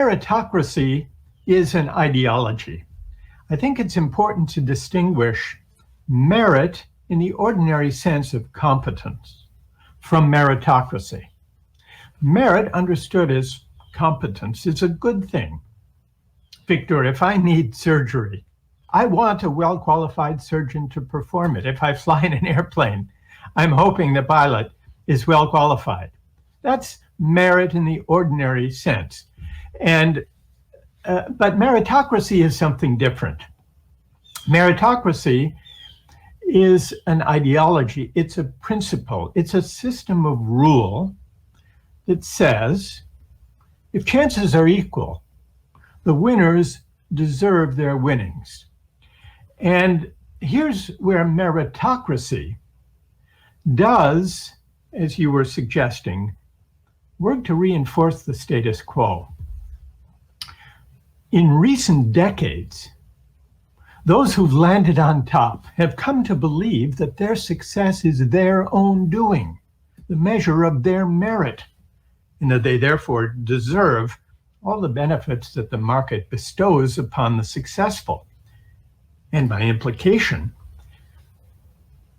Meritocracy is an ideology. I think it's important to distinguish merit in the ordinary sense of competence from meritocracy. Merit, understood as competence, is a good thing. Victor, if I need surgery, I want a well-qualified surgeon to perform it. If I fly in an airplane, I'm hoping the pilot is well-qualified. That's merit in the ordinary sense. But meritocracy is something different. Meritocracy is an ideology. It's a principle. It's a system of rule that says if chances are equal, the winners deserve their winnings. And here's where meritocracy does, as you were suggesting, work to reinforce the status quo. In recent decades, those who've landed on top have come to believe that their success is their own doing, the measure of their merit, and that they therefore deserve all the benefits that the market bestows upon the successful. And by implication,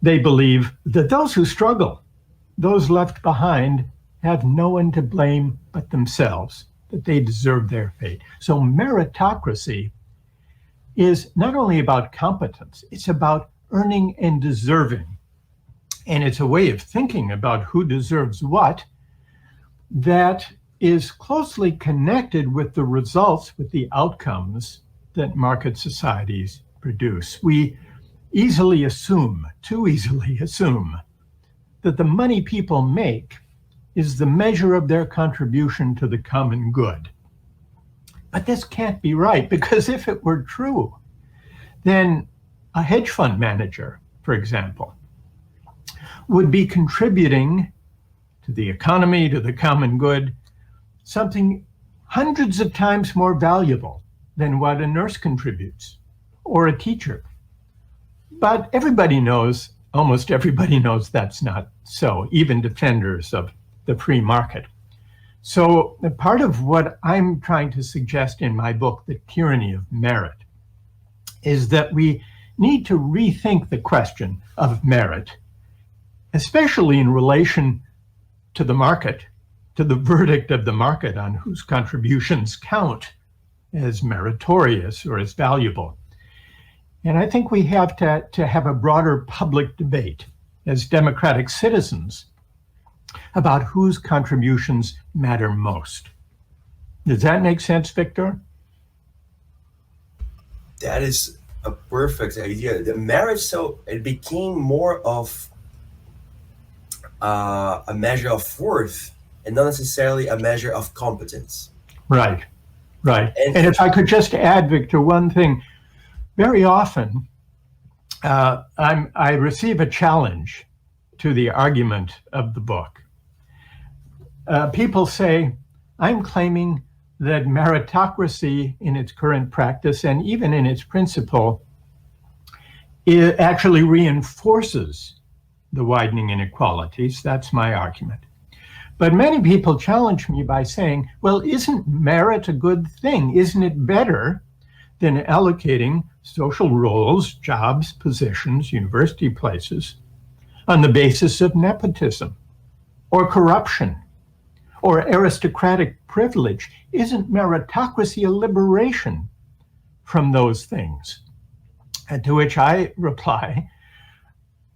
they believe that those who struggle, those left behind, have no one to blame but themselves, that they deserve their fate. So meritocracy is not only about competence, it's about earning and deserving. And it's a way of thinking about who deserves what that is closely connected with the results, with the outcomes that market societies produce. We easily assume, too easily assume, that the money people make is the measure of their contribution to the common good. But this can't be right, because if it were true, then a hedge fund manager, for example, would be contributing to the economy, to the common good, something hundreds of times more valuable than what a nurse contributes or a teacher. But everybody knows, almost everybody knows that's not so, even defenders of the free market. So part of what I'm trying to suggest in my book, The Tyranny of Merit, is that we need to rethink the question of merit, especially in relation to the market, to the verdict of the market on whose contributions count as meritorious or as valuable. And I think we have to have a broader public debate as democratic citizens about whose contributions matter most. Does that make sense, Victor? That is a perfect idea. The merit, so it became more of a measure of worth and not necessarily a measure of competence. Right, right. And if I could just add, Victor, one thing. Very often, I receive a challenge to the argument of the book. People say, I'm claiming that meritocracy in its current practice and even in its principle, it actually reinforces the widening inequalities. That's my argument. But many people challenge me by saying, well, isn't merit a good thing? Isn't it better than allocating social roles, jobs, positions, university places on the basis of nepotism or corruption or aristocratic privilege? Isn't meritocracy a liberation from those things? And to which I reply,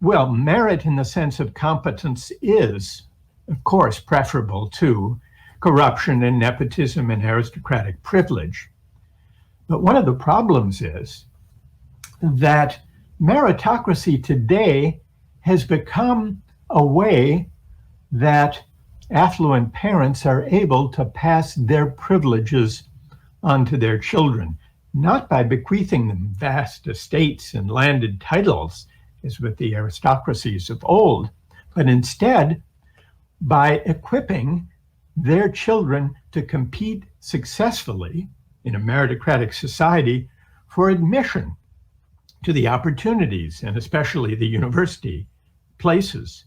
well, merit in the sense of competence is, of course, preferable to corruption and nepotism and aristocratic privilege. But one of the problems is that meritocracy today has become a way that affluent parents are able to pass their privileges onto their children, not by bequeathing them vast estates and landed titles, as with the aristocracies of old, but instead by equipping their children to compete successfully in a meritocratic society for admission to the opportunities, and especially the university places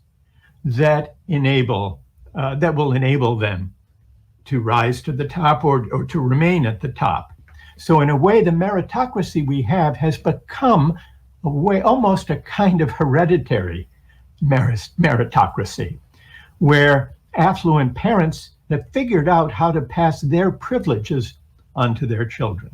that will enable them to rise to the top or to remain at the top. So in a way, the meritocracy we have has become a way, almost a kind of hereditary meritocracy, where affluent parents have figured out how to pass their privileges onto their children.